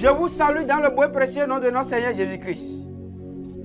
Je vous salue dans le beau et précieux nom de notre Seigneur Jésus-Christ.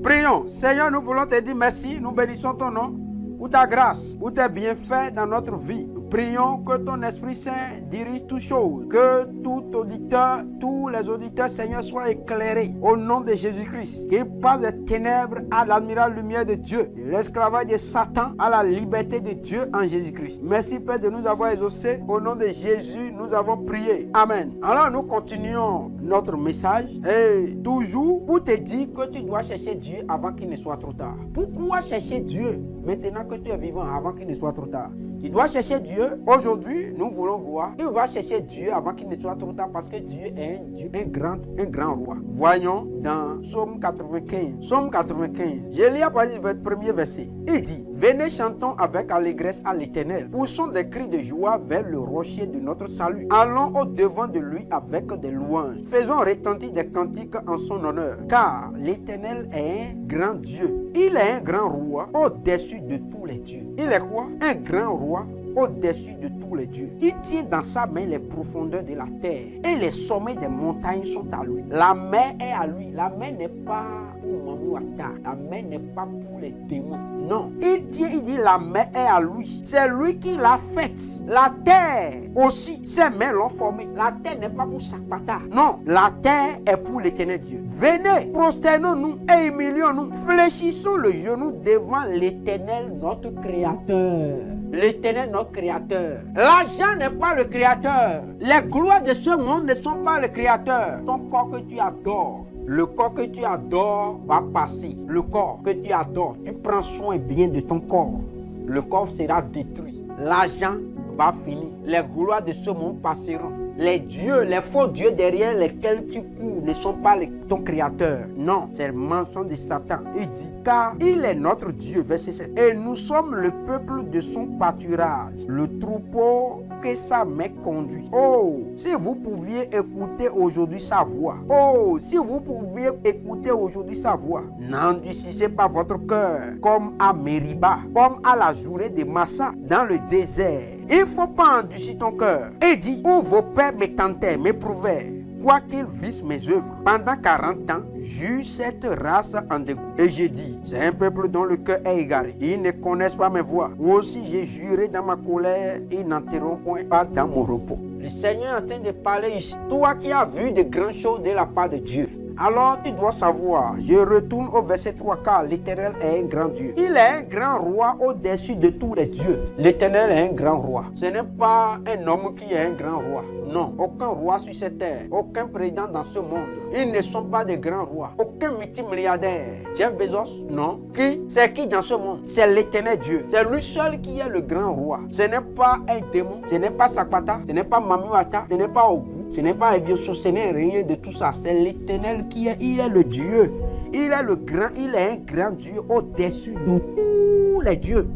Prions. Seigneur, nous voulons te dire merci. Nous bénissons ton nom pour ta grâce, pour tes bienfaits dans notre vie. Nous prions que ton Esprit Saint dirige toutes choses. Que tout auditeur, tous les auditeurs, Seigneur, soient éclairés au nom de Jésus-Christ. Qu'ils passent des ténèbres à l'admirable lumière de Dieu, de l'esclavage de Satan à la liberté de Dieu en Jésus-Christ. Merci Père de nous avoir exaucés. Au nom de Jésus, nous avons prié. Amen. Alors nous continuons notre message. Et toujours pour te dire que tu dois chercher Dieu avant qu'il ne soit trop tard. Pourquoi chercher Dieu maintenant que tu es vivant avant qu'il ne soit trop tard? Tu dois chercher Dieu. Aujourd'hui, nous voulons voir. Tu vas chercher Dieu avant qu'il ne soit trop tard parce que Dieu est un grand roi. Voyons dans Psaume 95. Psaume 95. Je lis à partir du premier verset. Il dit, venez chantons avec allégresse à l'Éternel. Poussons des cris de joie vers le rocher de notre salut. Allons au devant de lui avec des louanges. Faisons retentir des cantiques en son honneur. Car l'Éternel est un grand Dieu. Il est un grand roi au-dessus de tous les dieux. Il est quoi? Un grand roi au-dessus de tous les dieux. Il tient dans sa main les profondeurs de la terre et les sommets des montagnes sont à lui. La mer est à lui. La mer n'est pas pour Mamouata. La mer n'est pas pour les démons. Non. Il dit la mer est à lui. C'est lui qui l'a faite. La terre aussi, ses mains l'ont formée. La terre n'est pas pour Sakpata. Non. La terre est pour l'Éternel Dieu. Venez, prosternons-nous et humilions-nous. Fléchissons le genou devant l'Éternel, notre Créateur. L'Éternel, notre Créateur. L'argent n'est pas le Créateur. Les gloires de ce monde ne sont pas le Créateur. Ton corps que tu adores. Le corps que tu adores va passer. Le corps que tu adores, tu prends soin bien de ton corps. Le corps sera détruit. L'argent va finir. Les gloires de ce monde passeront. Les dieux, les faux dieux derrière lesquels tu cours ne sont pas ton créateur. Non, c'est le mensonge de Satan. Il dit, car il est notre Dieu, verset 7. Et nous sommes le peuple de son pâturage, le troupeau que sa main conduit. Oh, si vous pouviez écouter aujourd'hui sa voix. Oh, si vous pouviez écouter aujourd'hui sa voix. N'endurcissez pas votre cœur comme à Mériba, comme à la journée de Massa dans le désert. Il ne faut pas endurcir ton cœur. Et dit, où vos pères me tentaient, m'éprouvaient, quoiqu'ils vissent mes œuvres. Pendant 40 ans, j'eus cette race en dégoût. Et j'ai dit, c'est un peuple dont le cœur est égaré. Ils ne connaissent pas mes voies. Moi aussi, j'ai juré dans ma colère, ils n'entreront point pas dans mon repos. Le Seigneur est en train de parler ici. Toi qui as vu de grandes choses de la part de Dieu. Alors tu dois savoir, je retourne au verset 3, car l'Éternel est un grand Dieu. Il est un grand roi au-dessus de tous les dieux. L'Éternel est un grand roi. Ce n'est pas un homme qui est un grand roi. Non, aucun roi sur cette terre, aucun président dans ce monde. Ils ne sont pas des grands rois. Aucun multimilliardaire. Jeff Bezos, non. C'est qui dans ce monde? C'est l'Éternel Dieu. C'est lui seul qui est le grand roi. Ce n'est pas un démon. Ce n'est pas Sakpata. Ce n'est pas Mamouata. Ce n'est pas Ogu. Ce n'est pas Ebioso. Ce n'est rien de tout ça. C'est l'Éternel qui est. Il est le Dieu. Il est le grand. Il est un grand Dieu au-dessus de tous les dieux.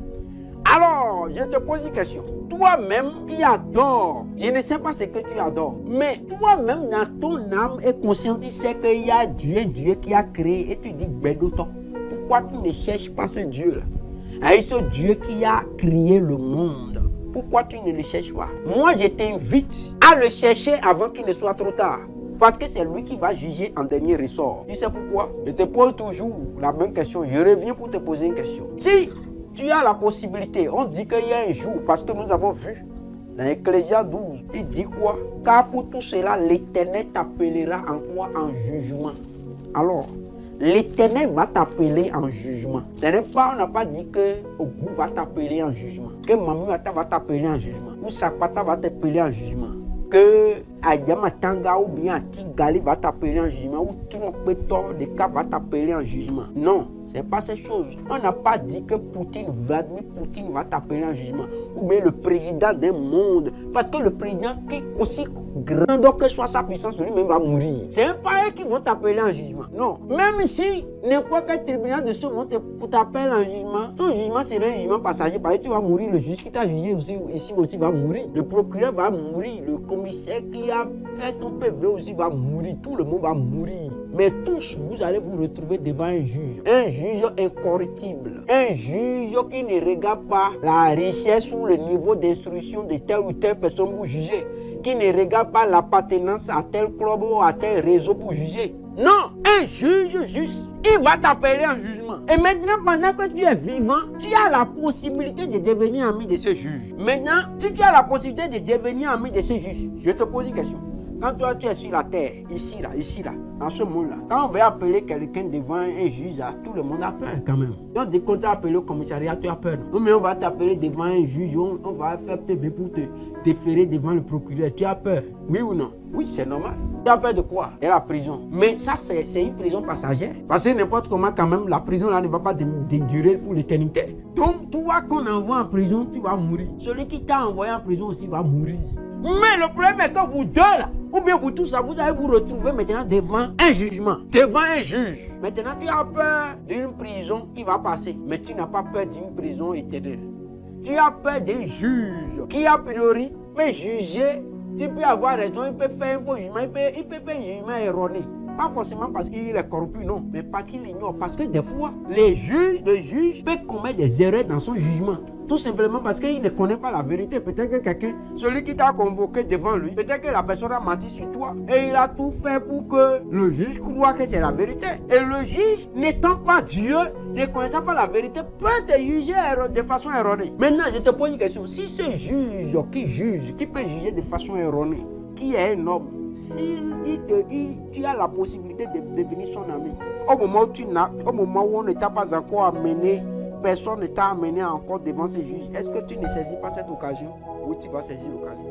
Alors, je te pose une question. Toi-même qui adores, je ne sais pas ce que tu adores, mais toi-même dans ton âme et conscience, tu sais qu'il y a Dieu, un Dieu qui a créé, et tu dis, Bédoton, pourquoi tu ne cherches pas ce Dieu-là? Et ce Dieu qui a créé le monde, pourquoi tu ne le cherches pas? Moi, je t'invite à le chercher avant qu'il ne soit trop tard. Parce que c'est lui qui va juger en dernier ressort. Tu sais pourquoi? Je te pose toujours la même question. Je reviens pour te poser une question. Si tu as la possibilité, on dit qu'il y a un jour, parce que nous avons vu dans Ecclésias 12, il dit quoi? Car pour tout cela, l'Éternel t'appellera en quoi? En jugement. Alors, l'Éternel va t'appeler en jugement. Ce n'est pas, on n'a pas dit que Ogu va t'appeler en jugement, que Mamouata va t'appeler en jugement, ou Sakpata va t'appeler en jugement, que Ayamatanga ou bien Atigali va t'appeler en jugement, ou Trompetor de Cap va t'appeler en jugement. Non. C'est pas ces choses. On n'a pas dit que Vladimir Poutine va t'appeler en jugement. Ou bien le président d'un monde. Parce que le président, qui est aussi grand que soit sa puissance, lui-même va mourir. C'est pas eux qui vont t'appeler en jugement. Non. Même si n'importe quel tribunal de ce monde t'appelle en jugement, ton jugement serait un jugement passager. Parce que tu vas mourir. Le juge qui t'a jugé ici aussi va mourir. Le procureur va mourir. Le commissaire qui a fait ton PV aussi va mourir. Tout le monde va mourir. Mais tous, vous allez vous retrouver devant un juge incorruptible, un juge qui ne regarde pas la richesse ou le niveau d'instruction de telle ou telle personne pour juger, qui ne regarde pas l'appartenance à tel club ou à tel réseau pour juger. Non, un juge juste, il va t'appeler en jugement. Et maintenant, pendant que tu es vivant, tu as la possibilité de devenir ami de ce juge. Maintenant, si tu as la possibilité de devenir ami de ce juge, je te pose une question. Quand toi, tu es sur la terre, ici, là, dans ce monde-là, quand on va appeler quelqu'un devant un juge, tout le monde a peur quand même. Donc, dès qu'on t'a appelé au commissariat, tu as peur. Non, mais on va t'appeler devant un juge, on va faire PV pour te déférer devant le procureur. Tu as peur, oui ou non? Oui, c'est normal. Tu as peur de quoi? De la prison. Mais ça, c'est une prison passagère. Parce que n'importe comment, quand même, la prison là ne va pas durer pour l'éternité. Donc, toi qu'on envoie en prison, tu vas mourir. Celui qui t'a envoyé en prison aussi va mourir. Mais le problème est que vous deux là, ou bien vous tous là, vous allez vous retrouver maintenant devant un jugement, devant un juge. Maintenant tu as peur d'une prison qui va passer, mais tu n'as pas peur d'une prison éternelle. Tu as peur d'un juge qui a priori peut juger, tu peux avoir raison, il peut faire un faux jugement, il peut faire un jugement erroné. Pas forcément parce qu'il est corrompu, non, mais parce qu'il ignore. Parce que des fois, le juge peut commettre des erreurs dans son jugement. Tout simplement parce qu'il ne connaît pas la vérité. Peut-être que quelqu'un, celui qui t'a convoqué devant lui, peut-être que la personne a menti sur toi et il a tout fait pour que le juge croit que c'est la vérité. Et le juge, n'étant pas Dieu, ne connaissant pas la vérité, peut te juger de façon erronée. Maintenant, je te pose une question. Si ce juge qui peut juger de façon erronée, qui est un homme, si tu as la possibilité de devenir son ami, au moment où on ne t'a pas encore amené, personne ne t'a amené encore devant ce juge, est-ce que tu ne saisis pas cette occasion? Oui, tu vas saisir l'occasion.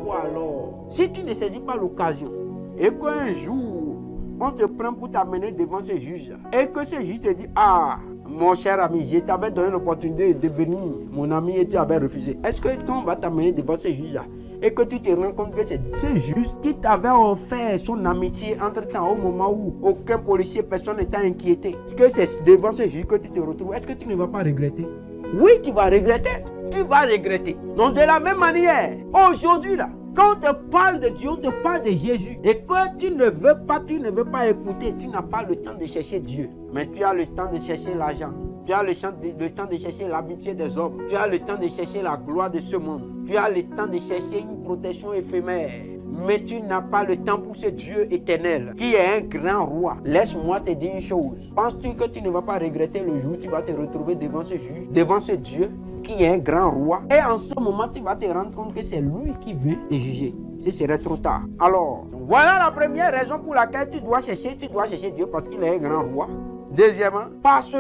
Ou alors, si tu ne saisis pas l'occasion et qu'un jour, on te prend pour t'amener devant ce juge et que ce juge te dit, ah, mon cher ami, je t'avais donné l'opportunité de devenir mon ami et tu avais refusé. Est-ce que quand on va t'amener devant ce juge-là et que tu te rends compte que c'est ce juge qui t'avait offert son amitié entre-temps, au moment où aucun policier, personne n'était inquiété, est-ce que c'est devant ce juge que tu te retrouves? Est-ce que tu ne vas pas regretter? Oui, tu vas regretter. Tu vas regretter. Donc de la même manière, aujourd'hui là, quand on te parle de Dieu, on te parle de Jésus, et que tu ne veux pas écouter, tu n'as pas le temps de chercher Dieu, mais tu as le temps de chercher l'argent. Tu as le temps de chercher l'amitié des hommes. Tu as le temps de chercher la gloire de ce monde. Tu as le temps de chercher une protection éphémère. Mais tu n'as pas le temps pour ce Dieu éternel qui est un grand roi. Laisse-moi te dire une chose. Penses-tu que tu ne vas pas regretter le jour où tu vas te retrouver devant ce juge, devant ce Dieu qui est un grand roi? Et en ce moment, tu vas te rendre compte que c'est lui qui veut te juger. Ce serait trop tard. Alors, voilà la première raison pour laquelle tu dois chercher Dieu, parce qu'il est un grand roi. Deuxièmement, parce que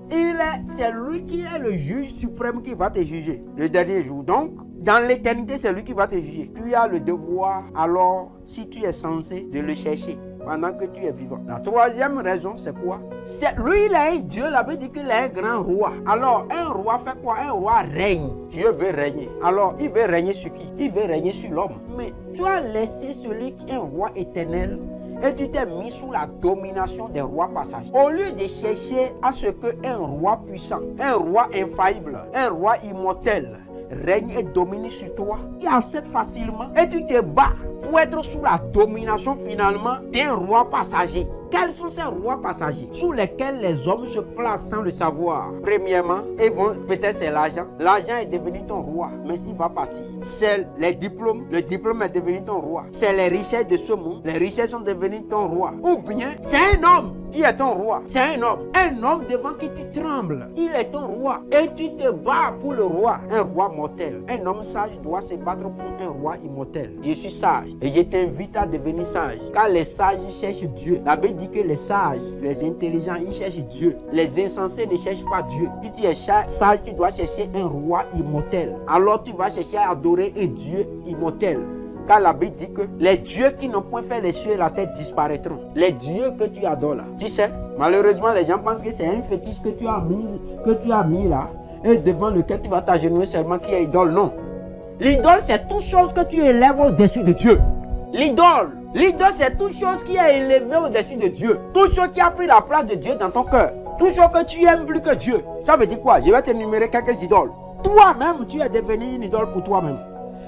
c'est lui qui est le juge suprême qui va te juger le dernier jour. Donc, dans l'éternité, c'est lui qui va te juger. Tu as le devoir, alors, si tu es censé, de le chercher pendant que tu es vivant. La troisième raison, c'est quoi? Lui, il est un Dieu, la Bible dit qu'il est un grand roi. Alors, un roi fait quoi? Un roi règne. Dieu veut régner. Alors, il veut régner sur qui? Il veut régner sur l'homme. Mais tu as laissé celui qui est un roi éternel et tu t'es mis sous la domination des rois passagers. Au lieu de chercher à ce qu'un roi puissant, un roi infaillible, un roi immortel règne et domine sur toi, il accepte facilement et tu te bats pour être sous la domination finalement d'un roi passager. Quels sont ces rois passagers sous lesquels les hommes se placent sans le savoir? Premièrement, peut-être c'est l'argent. L'argent est devenu ton roi, mais il va partir. C'est les diplômes. Le diplôme est devenu ton roi. C'est les richesses de ce monde. Les richesses sont devenues ton roi. Ou bien, c'est un homme qui est ton roi. C'est un homme devant qui tu trembles. Il est ton roi. Et tu te bats pour le roi. Un roi mortel. Un homme sage doit se battre pour un roi immortel. Je suis sage et je t'invite à devenir sage. Car les sages cherchent Dieu. La Bible dit que les sages, les intelligents, ils cherchent Dieu. Les insensés ne cherchent pas Dieu. Si tu es sage, tu dois chercher un roi immortel. Alors tu vas chercher à adorer un Dieu immortel. Car la Bible dit que les dieux qui n'ont point fait les cieux et la terre disparaîtront. Les dieux que tu adores là. Tu sais, malheureusement, les gens pensent que c'est un fétiche que tu as mis là, et devant lequel tu vas t'agenouiller seulement qui est idole. Non. L'idole, c'est toute chose que tu élèves au-dessus de Dieu. L'idole, c'est toute chose qui est élevée au-dessus de Dieu. Toute chose qui a pris la place de Dieu dans ton cœur. Toute chose que tu aimes plus que Dieu. Ça veut dire quoi? Je vais t'énumérer quelques idoles. Toi-même, tu es devenu une idole pour toi-même.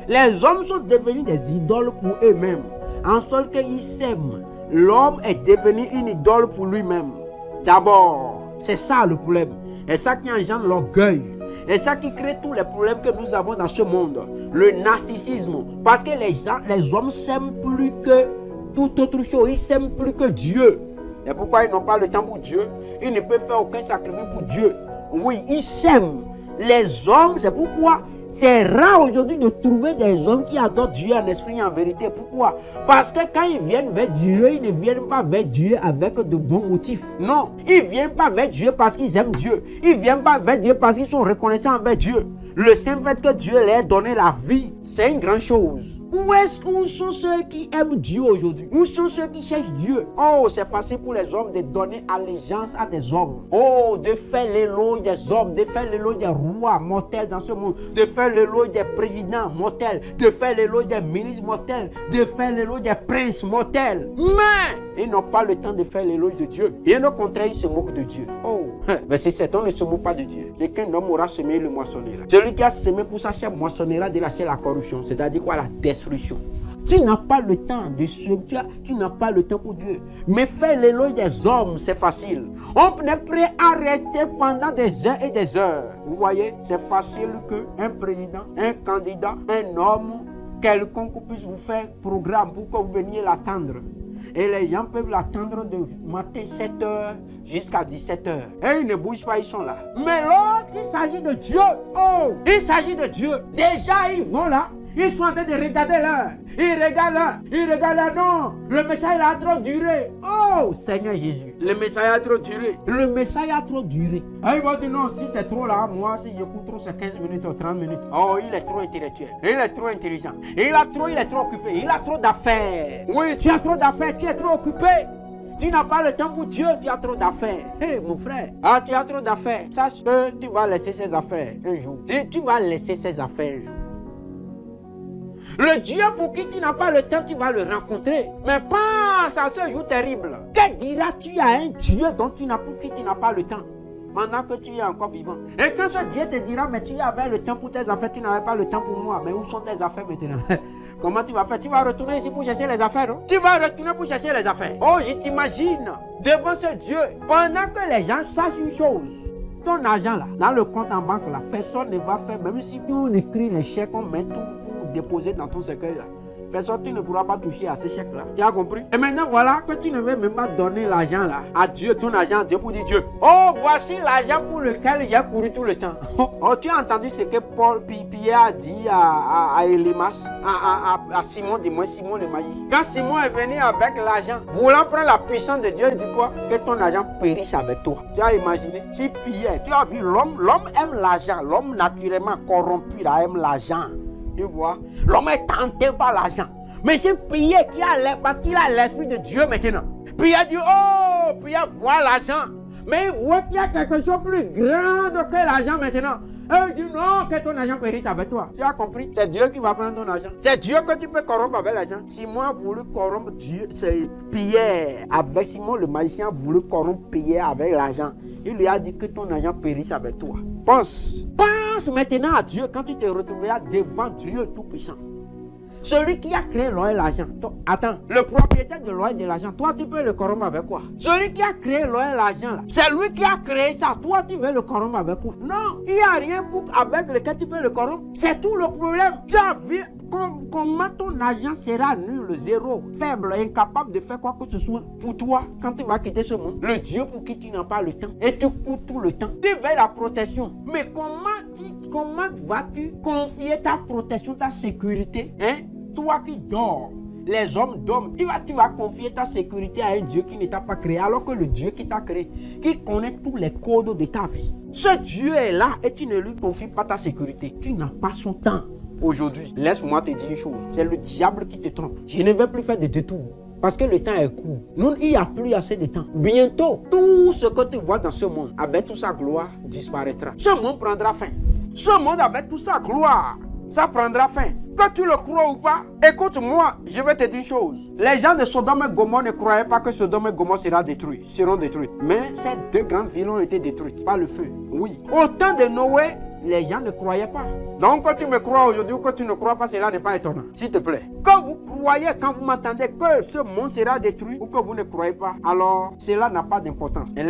Les hommes sont devenus des idoles pour eux-mêmes. En sorte qu'ils s'aiment l'homme est devenu une idole pour lui-même. D'abord, c'est ça le problème. Et ça qui engendre l'orgueil. Et ça qui crée tous les problèmes que nous avons dans ce monde. Le narcissisme. Parce que les hommes s'aiment plus que toute autre chose. Ils s'aiment plus que Dieu. Et pourquoi ils n'ont pas le temps pour Dieu? Ils ne peuvent faire aucun sacrifice pour Dieu. Oui, ils s'aiment. Les hommes, c'est pourquoi c'est rare aujourd'hui de trouver des hommes qui adorent Dieu en esprit et en vérité. Pourquoi? Parce que quand ils viennent vers Dieu, ils ne viennent pas vers Dieu avec de bons motifs. Non, ils ne viennent pas vers Dieu parce qu'ils aiment Dieu. Ils ne viennent pas vers Dieu parce qu'ils sont reconnaissants envers Dieu. Le simple fait que Dieu leur ait donné la vie, c'est une grande chose. Où sont ceux qui aiment Dieu aujourd'hui? Où sont ceux qui cherchent Dieu? Oh, c'est facile pour les hommes de donner allégeance à des hommes. Oh, de faire l'éloge des hommes, de faire l'éloge des rois mortels dans ce monde, de faire l'éloge des présidents mortels, de faire l'éloge des ministres mortels, de faire l'éloge des princes mortels. Mais ils n'ont pas le temps de faire l'éloge de Dieu. Bien au contraire, ils se moquent de Dieu. Oh, mais si cet homme ne se moque pas de Dieu, c'est qu'un homme aura semé, il le moissonnera. Celui qui a semé pour sa chair moissonnera de la chair la corruption, c'est-à-dire quoi? La destruction. Tu n'as pas le temps de semer, tu n'as pas le temps pour Dieu. Mais faire l'éloge des hommes, c'est facile. On est prêt à rester pendant des heures et des heures. Vous voyez, c'est facile qu'un président, un candidat, un homme, quelconque puisse vous faire programme pour que vous veniez l'attendre. Et les gens peuvent l'attendre de matin 7h jusqu'à 17h. Et ils ne bougent pas, ils sont là. Mais lorsqu'il s'agit de Dieu, oh, il s'agit de Dieu. Déjà, ils vont là. Ils sont en train de regarder là. Ils regardent là. Ils regardent là. Non. Le message a trop duré. Oh, Seigneur Jésus. Le message a trop duré. Le message a trop duré. Ah, ils vont dire non, si c'est trop là, moi, si j'écoute trop, c'est 15 minutes ou 30 minutes. Oh, il est trop intellectuel. Il est trop intelligent. Il est trop occupé. Il a trop d'affaires. Oui, tu as trop d'affaires. Tu es trop occupé. Tu n'as pas le temps pour Dieu, tu as trop d'affaires. Hé, mon frère, tu as trop d'affaires. Sache que tu vas laisser ces affaires un jour. Et tu vas laisser ces affaires un jour. Le Dieu pour qui tu n'as pas le temps, tu vas le rencontrer. Mais pense à ce jour terrible. Que diras-tu à un Dieu pour qui tu n'as pas le temps pendant que tu es encore vivant? Et que ce Dieu te dira, mais tu avais le temps pour tes affaires, tu n'avais pas le temps pour moi. Mais où sont tes affaires maintenant? Comment tu vas faire? Tu vas retourner ici pour chercher les affaires, non? Tu vas retourner pour chercher les affaires. Oh, je t'imagine devant ce Dieu, pendant que les gens sachent une chose. Ton argent là, dans le compte en banque là, personne ne va faire, même si on écrit les chèques, on met tout pour déposer dans ton cercueil là. Personne, tu ne pourras pas toucher à ces chèques-là. Tu as compris? Et maintenant, voilà que tu ne veux même pas donner l'argent là à Dieu, ton argent à Dieu pour dire Dieu. Oh, voici l'argent pour lequel j'ai couru tout le temps. Oh, tu as entendu ce que Pierre a dit à Élémas, à Simon, dis-moi, Simon le magicien. Quand Simon est venu avec l'argent, voulant prendre la puissance de Dieu, il dit quoi? Que ton argent périsse avec toi. Tu as imaginé? Si Pierre, tu as vu, l'homme aime l'argent. L'homme naturellement corrompu là aime l'argent. Tu vois, l'homme est tenté par l'argent. Mais c'est Pierre qui a parce qu'il a l'esprit de Dieu maintenant. Pierre dit, oh, Pierre voit l'argent. Mais il voit qu'il y a quelque chose de plus grand que l'argent maintenant. Et il dit non, que ton argent périsse avec toi. Tu as compris? C'est Dieu qui va prendre ton argent. C'est Dieu que tu peux corrompre avec l'argent. Simon a voulu corrompre Dieu, c'est Pierre. Avec Simon le magicien a voulu corrompre Pierre avec l'argent. Il lui a dit que ton argent périsse avec toi. Pense maintenant à Dieu quand tu te retrouveras devant Dieu Tout-Puissant. Celui qui a créé l'or et l'argent. Attends, le propriétaire de l'or et de l'argent, toi tu peux le corrompre avec quoi? Celui qui a créé l'or et l'argent là, c'est lui qui a créé ça. Toi tu veux le corrompre avec quoi? Non, il n'y a rien avec lequel tu peux le corrompre. C'est tout le problème. Tu as vu comment ton argent sera nul, zéro, faible, incapable de faire quoi que ce soit pour toi quand tu vas quitter ce monde. Le Dieu pour qui tu n'as pas le temps et tu cours tout le temps. Tu veux la protection. Mais comment vas-tu confier ta protection, ta sécurité, hein? Toi qui dors, les hommes dorment, tu vas confier ta sécurité à un Dieu qui ne t'a pas créé, alors que le Dieu qui t'a créé, qui connaît tous les codes de ta vie. Ce Dieu est là et tu ne lui confies pas ta sécurité. Tu n'as pas son temps. Aujourd'hui, laisse-moi te dire une chose, c'est le diable qui te trompe. Je ne vais plus faire de détours. Parce que le temps est court. Nous, il n'y a plus assez de temps. Bientôt, tout ce que tu vois dans ce monde, avec toute sa gloire, disparaîtra. Ce monde prendra fin. Ce monde avec toute sa gloire, ça prendra fin. Que tu le crois ou pas, écoute-moi, je vais te dire une chose. Les gens de Sodome et Gomorrhe ne croyaient pas que Sodome et Gomorrhe seront détruits. Mais ces deux grandes villes ont été détruites par le feu. Oui. Au temps de Noé, les gens ne croyaient pas. Donc quand tu me crois aujourd'hui ou que tu ne crois pas, cela n'est pas étonnant. S'il te plaît. Quand vous croyez, quand vous m'entendez que ce monde sera détruit ou que vous ne croyez pas, alors cela n'a pas d'importance. Et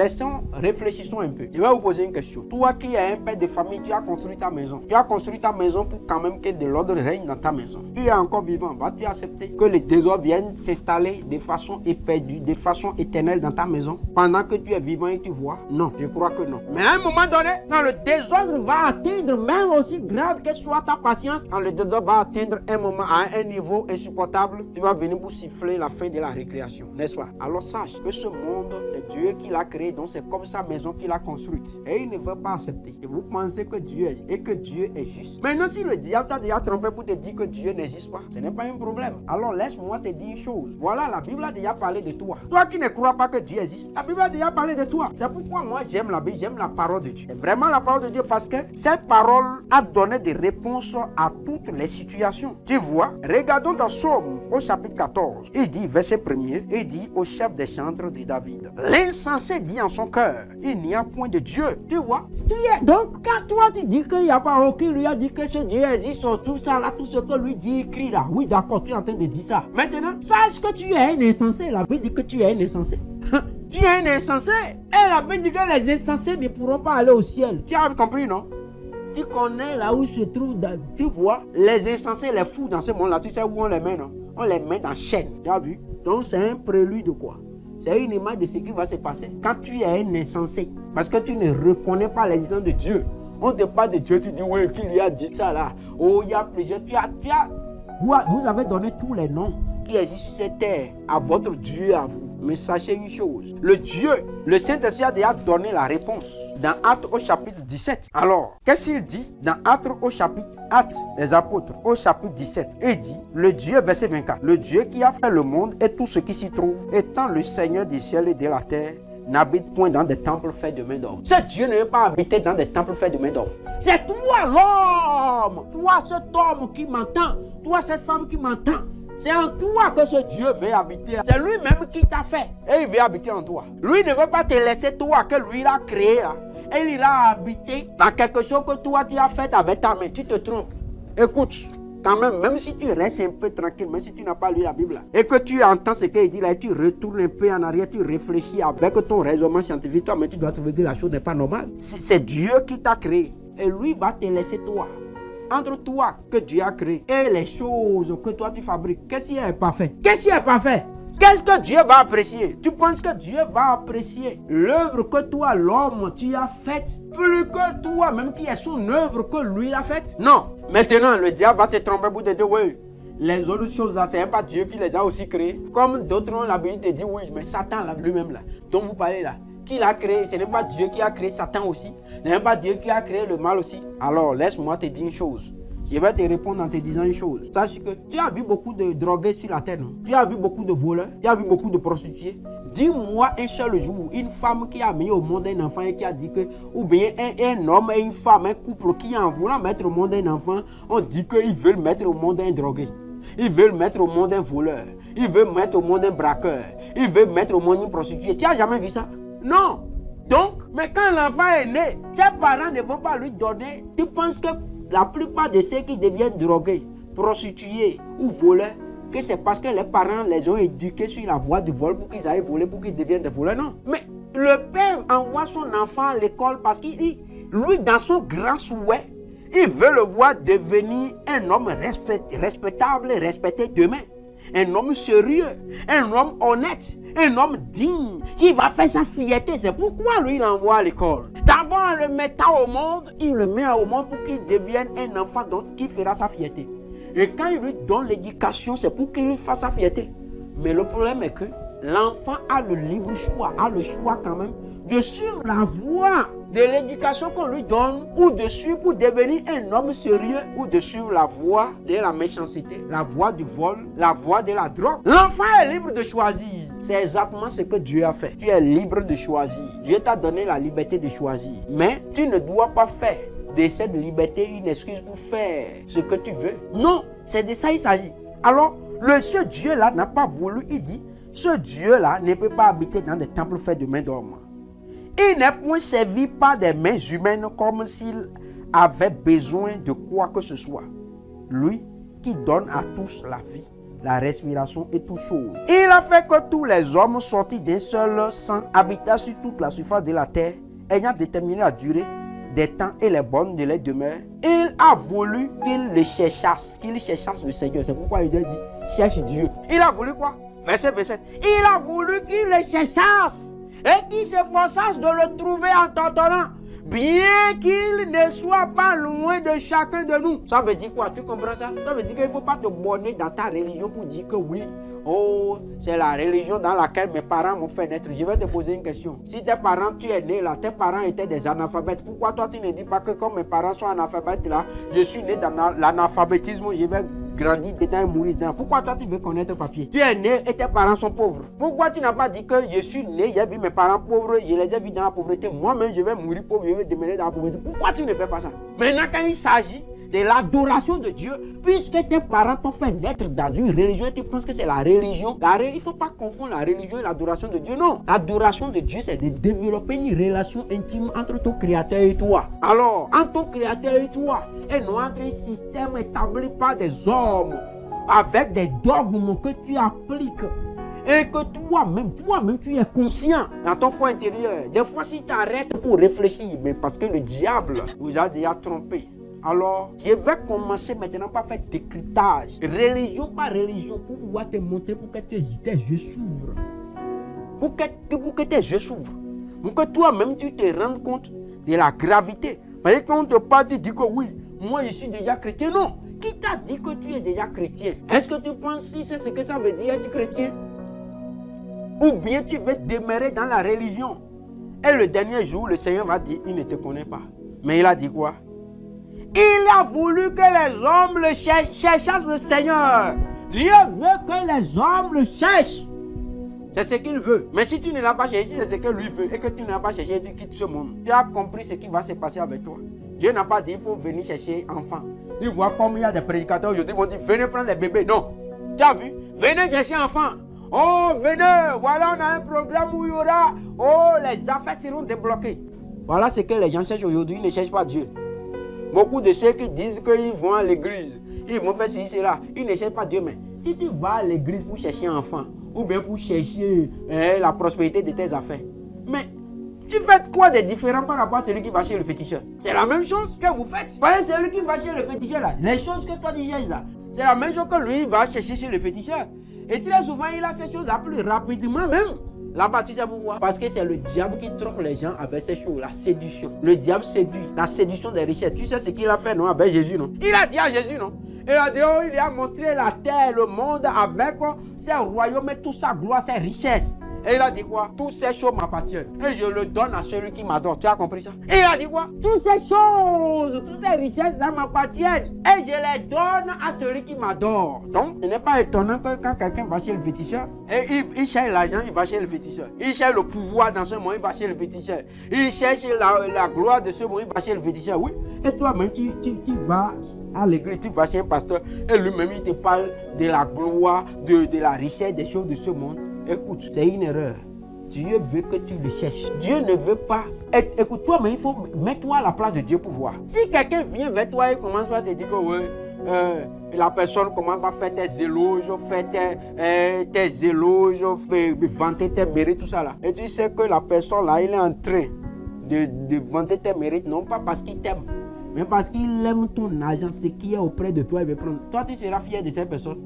réfléchissons un peu. Je vais vous poser une question. Toi qui es un père de famille, tu as construit ta maison. Tu as construit ta maison pour quand même que de l'ordre règne dans ta maison. Tu es encore vivant. Vas-tu accepter que les désordres viennent s'installer de façon éperdue, de façon éternelle dans ta maison pendant que tu es vivant et tu vois? Non, je crois que non. Mais à un moment donné, quand le désordre va atteindre, même aussi grave que soit ta patience, quand le désordre va atteindre un moment à un niveau insupportable, tu vas venir pour siffler la fin de la récréation, n'est-ce pas? Alors sache que ce monde, c'est Dieu qui l'a créé, donc c'est comme sa maison qu'il a construite. Et il ne veut pas accepter. Et vous pensez que Dieu est et que Dieu est juste. Maintenant, si le diable t'a déjà trompé pour te dire que Dieu n'existe pas, ce n'est pas un problème. Alors laisse-moi te dire une chose. Voilà, la Bible a déjà parlé de toi. Toi qui ne crois pas que Dieu existe, la Bible a déjà parlé de toi. C'est pourquoi moi j'aime la Bible, j'aime la parole de Dieu. C'est vraiment la parole de Dieu parce que cette parole a donné des réponses à toutes les situations. Tu vois, regardons dans Psaume au chapitre 14. Il dit, verset 1er, il dit au chef des chantres de David, l'insensé dit en son cœur, il n'y a point de Dieu. Tu vois? Donc, quand toi tu dis qu'il n'y a pas aucun, lui a dit que ce Dieu existe, tout ça là, tout ce que lui dit, écrit là. Oui, d'accord, tu es en train de dire ça. Maintenant, sache que tu es un insensé. La Bible dit que tu es un insensé. Tu es un insensé. Et la Bible dit que les insensés ne pourront pas aller au ciel. Tu as compris, non? Tu connais là où se trouve, tu vois, les insensés, les fous dans ce monde-là, tu sais où on les met, non? On les met dans chaîne, tu as vu? Donc c'est un prélude de quoi? C'est une image de ce qui va se passer quand tu es un insensé. Parce que tu ne reconnais pas l'existence de Dieu. On te parle de Dieu, tu dis, oui, qui lui a dit ça là? Oh, il y a plusieurs, vous avez donné tous les noms qui existent sur cette terre à votre Dieu, à vous. Mais sachez une chose, le Saint-Esprit a déjà donné la réponse dans Actes au chapitre 17. Alors, qu'est-ce qu'il dit dans Actes des Apôtres au chapitre 17? Il dit, le Dieu, verset 24, le Dieu qui a fait le monde et tout ce qui s'y trouve, étant le Seigneur du ciel et de la terre, n'habite point dans des temples faits de main d'homme. Ce Dieu ne veut pas habiter dans des temples faits de main d'homme. C'est toi l'homme, toi cet homme qui m'entend, toi cette femme qui m'entend. C'est en toi que ce Dieu veut habiter. C'est lui-même qui t'a fait. Et il veut habiter en toi. Lui ne veut pas te laisser toi que lui l'a créé là. Et il ira habiter dans quelque chose que toi tu as fait avec ta main. Tu te trompes. Écoute, quand même si tu restes un peu tranquille, même si tu n'as pas lu la Bible là, et que tu entends ce qu'il dit là, et tu retournes un peu en arrière, tu réfléchis avec ton raisonnement scientifique, toi, mais tu dois trouver que la chose n'est pas normale. C'est Dieu qui t'a créé. Et lui va te laisser toi. Entre toi que Dieu a créé et les choses que toi tu fabriques, qu'est-ce qui est parfait? Qu'est-ce qui est parfait? Qu'est-ce que Dieu va apprécier? Tu penses que Dieu va apprécier l'œuvre que toi, l'homme, tu as faite plus que toi, même qui est son œuvre que lui a faite? Non. Maintenant, le diable va te tromper pour te dire, oui, les autres choses là, c'est pas Dieu qui les a aussi créées. Comme d'autres ont l'habitude de dire, oui, mais Satan là, lui-même là, dont vous parlez là, qui l'a créé? Ce n'est pas Dieu qui a créé Satan aussi. Ce n'est pas Dieu qui a créé le mal aussi. Alors, laisse-moi te dire une chose. Je vais te répondre en te disant une chose. Sache que tu as vu beaucoup de drogués sur la terre, non? Tu as vu beaucoup de voleurs, tu as vu beaucoup de prostituées. Dis-moi un seul jour, une femme qui a mis au monde un enfant et qui a dit que, ou bien un homme et une femme, un couple qui en voulant mettre au monde un enfant, on dit qu'ils veulent mettre au monde un drogué. Ils veulent mettre au monde un voleur. Ils veulent mettre au monde un braqueur. Ils veulent mettre au monde une prostituée. Tu n'as jamais vu ça? Non. Donc, mais quand l'enfant est né, ses parents ne vont pas lui donner. Tu penses que la plupart de ceux qui deviennent drogués, prostitués ou voleurs, que c'est parce que les parents les ont éduqués sur la voie du vol pour qu'ils aillent voler, pour qu'ils deviennent des voleurs? Non. Mais le père envoie son enfant à l'école parce qu'il, lui, dans son grand souhait, il veut le voir devenir un homme respectable et respecté demain. Un homme sérieux, un homme honnête, un homme digne, qui va faire sa fierté. C'est pourquoi lui, il l'envoie à l'école. D'abord, en le mettant au monde, il le met au monde pour qu'il devienne un enfant qui fera sa fierté. Et quand il lui donne l'éducation, c'est pour qu'il lui fasse sa fierté. Mais le problème est que l'enfant a le libre choix, a le choix quand même de suivre la voie de l'éducation qu'on lui donne, ou de suivre pour devenir un homme sérieux, ou de suivre la voie de la méchanceté, la voie du vol, la voie de la drogue. L'enfant est libre de choisir. C'est exactement ce que Dieu a fait. Tu es libre de choisir. Dieu t'a donné la liberté de choisir. Mais tu ne dois pas faire de cette liberté une excuse pour faire ce que tu veux. Non, c'est de ça il s'agit. Alors, ce Dieu-là n'a pas voulu, il dit, ce Dieu-là ne peut pas habiter dans des temples faits de main d'homme. Il n'est point servi par des mains humaines comme s'il avait besoin de quoi que ce soit. Lui qui donne à tous la vie, la respiration et toutes choses. Il a fait que tous les hommes sortis d'un seul sang habitaient sur toute la surface de la terre, ayant déterminé la durée des temps et les bornes de les demeures. Il a voulu qu'ils le cherchassent, le Seigneur. C'est pourquoi il a dit, cherche Dieu. Il a voulu quoi? Verset 27. Il a voulu qu'ils le cherchassent et qu'ils s'efforçassent de le trouver en t'entendant, bien qu'il ne soit pas loin de chacun de nous. Ça veut dire quoi? Tu comprends ça? Ça veut dire qu'il ne faut pas te borner dans ta religion pour dire que oui, oh, c'est la religion dans laquelle mes parents m'ont fait naître. Je vais te poser une question. Si tes parents, tu es né là, tes parents étaient des analphabètes, pourquoi toi tu ne dis pas que comme mes parents sont analphabètes là, je suis né dans l'analphabétisme, je vais grandir dedans et mourir dedans? Pourquoi toi tu veux connaître le papier? Tu es né et tes parents sont pauvres. Pourquoi tu n'as pas dit que je suis né, j'ai vu mes parents pauvres, je les ai vus dans la pauvreté, moi-même je vais mourir pauvre, je vais demeurer dans la pauvreté? Pourquoi tu ne fais pas ça? Maintenant quand il s'agit de l'adoration de Dieu, puisque tes parents t'ont fait naître dans une religion et tu penses que c'est la religion. Il ne faut pas confondre la religion et l'adoration de Dieu. Non, l'adoration de Dieu, c'est de développer une relation intime entre ton Créateur et toi. Alors, entre ton Créateur et toi, et non entre un système établi par des hommes, avec des dogmes que tu appliques. Et que toi-même, tu es conscient dans ton fond intérieur. Des fois, si tu arrêtes pour réfléchir, mais parce que le diable vous a déjà trompé. Alors, je vais commencer maintenant par faire décryptage, religion par religion, pour pouvoir te montrer pour que tes yeux s'ouvrent. Pour que tes yeux s'ouvrent. Pour que toi-même tu te rendes compte de la gravité. Parce que quand on te parle, tu dis que oui, moi je suis déjà chrétien. Non. Qui t'a dit que tu es déjà chrétien? Est-ce que tu penses que c'est ce que ça veut dire être chrétien? Ou bien tu veux demeurer dans la religion? Et le dernier jour, le Seigneur va dire, il ne te connaît pas. Mais il a dit quoi? Il a voulu que les hommes le cherchassent le Seigneur. Dieu veut que les hommes le cherchent. C'est ce qu'il veut. Mais si tu ne l'as pas cherché, c'est ce que lui veut et que tu n'as pas cherché, tu quittes ce monde. Tu as compris ce qui va se passer avec toi. Dieu n'a pas dit qu'il faut venir chercher enfant. Tu vois comme il y a des prédicateurs aujourd'hui qui vont dire venez prendre les bébés. Non. Tu as vu? Venez chercher enfant. Oh, venez. Voilà, on a un programme où il y aura. Oh, les affaires seront débloquées. Voilà ce que les gens cherchent aujourd'hui. Ils ne cherchent pas Dieu. Beaucoup de ceux qui disent qu'ils vont à l'église, ils vont faire ceci, cela, ils ne cherchent pas Dieu. Mais si tu vas à l'église pour chercher un enfant, ou bien pour chercher la prospérité de tes affaires, mais tu fais quoi de différent par rapport à celui qui va chez le féticheur? C'est la même chose que vous faites. Voyez, celui qui va chez le féticheur là, les choses que toi tu cherches là, c'est la même chose que lui va chercher chez le féticheur. Et très souvent, il a ces choses-là plus rapidement même. Là-bas, tu sais pourquoi? Parce que c'est le diable qui trompe les gens avec ces choses, la séduction. Le diable séduit, la séduction des richesses. Tu sais ce qu'il a fait, non, avec Jésus, non? Il a dit à Jésus, non? Il a dit, oh, il a montré la terre, le monde avec ses royaumes et toute sa gloire, ses richesses. Et il a dit quoi? Toutes ces choses m'appartiennent. Et je le donne à celui qui m'adore. Tu as compris ça? Et il a dit quoi? Toutes ces choses, toutes ces richesses, ça m'appartiennent. Et je les donne à celui qui m'adore. Donc, ce n'est pas étonnant que quand quelqu'un va chez le féticheur, et il cherche l'argent, il va chez le féticheur. Il cherche le pouvoir dans ce monde, il va chez le féticheur. Il cherche la gloire de ce monde, il va chez le féticheur. Oui. Et toi-même, tu vas à l'église, tu vas chez un pasteur, et lui-même, il te parle de la gloire, de la richesse, des choses de ce monde. Écoute, c'est une erreur. Dieu veut que tu le cherches. Dieu ne veut pas. Écoute, toi, mais il faut mettre-toi à la place de Dieu pour voir. Si quelqu'un vient vers toi et commence à te dire que oui, la personne commence à faire tes éloges, tes éloges, vanter tes mérites, tout ça là. Et tu sais que la personne là, il est en train de vanter tes mérites, non pas parce qu'il t'aime, mais parce qu'il aime ton argent, ce qui est auprès de toi, il veut prendre. Toi, tu seras fier de cette personne.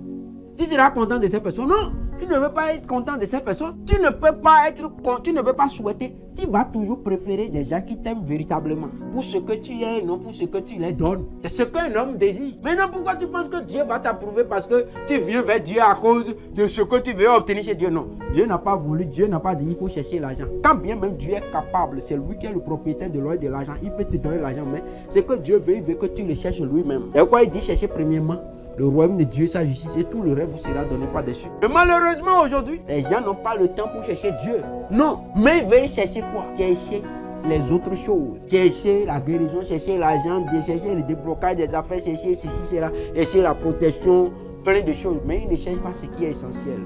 Tu seras content de cette personne. Non, tu ne veux pas être content de cette personne. Tu ne peux pas souhaiter. Tu vas toujours préférer des gens qui t'aiment véritablement. Pour ce que tu es, non pour ce que tu les donnes. C'est ce qu'un homme désire. Maintenant, pourquoi tu penses que Dieu va t'approuver parce que tu viens vers Dieu à cause de ce que tu veux obtenir chez Dieu? Non. Dieu n'a pas voulu, Dieu n'a pas dit qu'il faut chercher l'argent. Quand bien même Dieu est capable, c'est lui qui est le propriétaire de l'or et de l'argent. Il peut te donner l'argent, mais c'est que Dieu veut, il veut que tu le cherches lui-même. Et quoi il dit chercher premièrement le royaume de Dieu, sa justice, et tout le reste vous sera donné par dessus. Mais malheureusement aujourd'hui, les gens n'ont pas le temps pour chercher Dieu. Non, mais ils veulent chercher quoi? Chercher les autres choses. Chercher la guérison, chercher l'argent, chercher le déblocage des affaires, chercher ceci, cela, chercher la protection, plein de choses. Mais ils ne cherchent pas ce qui est essentiel.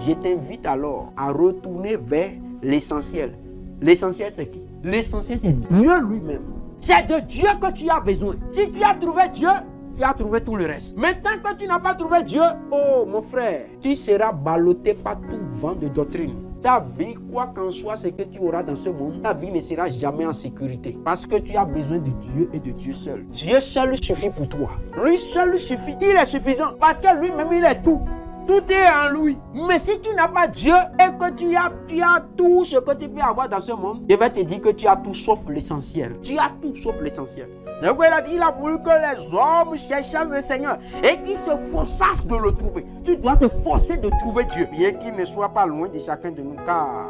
Je t'invite alors à retourner vers l'essentiel. L'essentiel c'est qui? L'essentiel c'est Dieu lui-même. C'est de Dieu que tu as besoin. Si tu as trouvé Dieu, tu as trouvé tout le reste. Maintenant que tu n'as pas trouvé Dieu, oh mon frère, tu seras ballotté par tout vent de doctrine. Ta vie, quoi qu'en soit ce que tu auras dans ce monde, ta vie ne sera jamais en sécurité. Parce que tu as besoin de Dieu et de Dieu seul. Dieu seul suffit pour toi. Lui seul suffit. Il est suffisant parce que lui-même, il est tout. Tout est en lui. Mais si tu n'as pas Dieu et que tu as tout ce que tu peux avoir dans ce monde, je vais te dire que tu as tout sauf l'essentiel. Tu as tout sauf l'essentiel. Donc il a voulu que les hommes cherchassent le Seigneur et qu'ils se forçassent de le trouver. Tu dois te forcer de trouver Dieu, bien qu'il ne soit pas loin de chacun de nous, car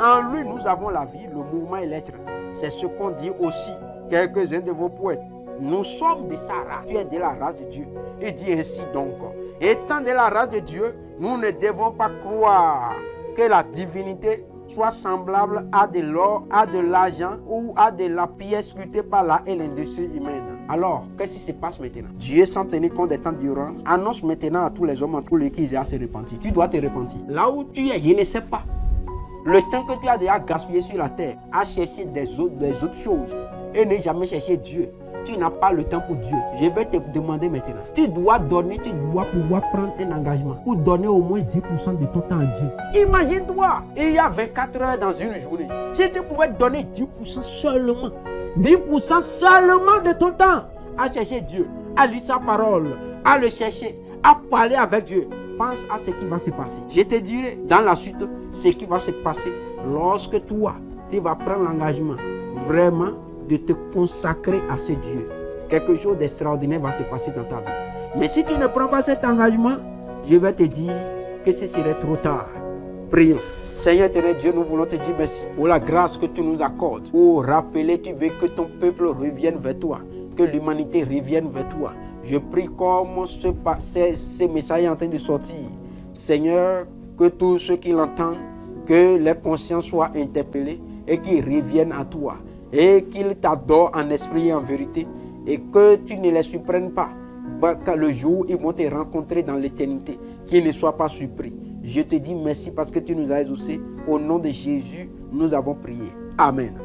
en lui nous avons la vie, le mouvement et l'être. C'est ce qu'ont dit aussi quelques-uns de vos poètes. Nous sommes de sa race, tu es de la race de Dieu. Il dit ainsi donc, étant de la race de Dieu, nous ne devons pas croire que la divinité soit semblable à de l'or, à de l'argent ou à de la pierre scrutée par la et l'industrie humaine. Alors, qu'est-ce qui se passe maintenant? Dieu, sans tenir compte des temps d'ignorance, annonce maintenant à tous les hommes, à tous les qui aient à se repentir. Tu dois te repentir. Là où tu es, je ne sais pas. Le temps que tu as déjà gaspillé sur la terre à chercher des autres choses et ne jamais chercher Dieu, tu n'as pas le temps pour Dieu. Je vais te demander maintenant. Tu dois donner, tu dois pouvoir prendre un engagement pour donner au moins 10% de ton temps à Dieu. Imagine-toi, il y a 24 heures dans une journée. Si tu pouvais donner 10% seulement, 10% seulement de ton temps à chercher Dieu, à lire sa parole, à le chercher, à parler avec Dieu, pense à ce qui va se passer. Je te dirai dans la suite ce qui va se passer lorsque toi, tu vas prendre l'engagement vraiment de te consacrer à ce Dieu. Quelque chose d'extraordinaire va se passer dans ta vie. Mais si tu ne prends pas cet engagement, je vais te dire que ce serait trop tard. Prions. Seigneur éternel Dieu, nous voulons te dire merci pour la grâce que tu nous accordes. Pour rappeler, tu veux que ton peuple revienne vers toi, que l'humanité revienne vers toi. Je prie comme ce message est en train de sortir. Seigneur, que tous ceux qui l'entendent, que les consciences soient interpellées et qu'ils reviennent à toi. Et qu'ils t'adorent en esprit et en vérité. Et que tu ne les surprennes pas. Quand le jour où ils vont te rencontrer dans l'éternité, qu'ils ne soient pas surpris. Je te dis merci parce que tu nous as exaucés. Au nom de Jésus, nous avons prié. Amen.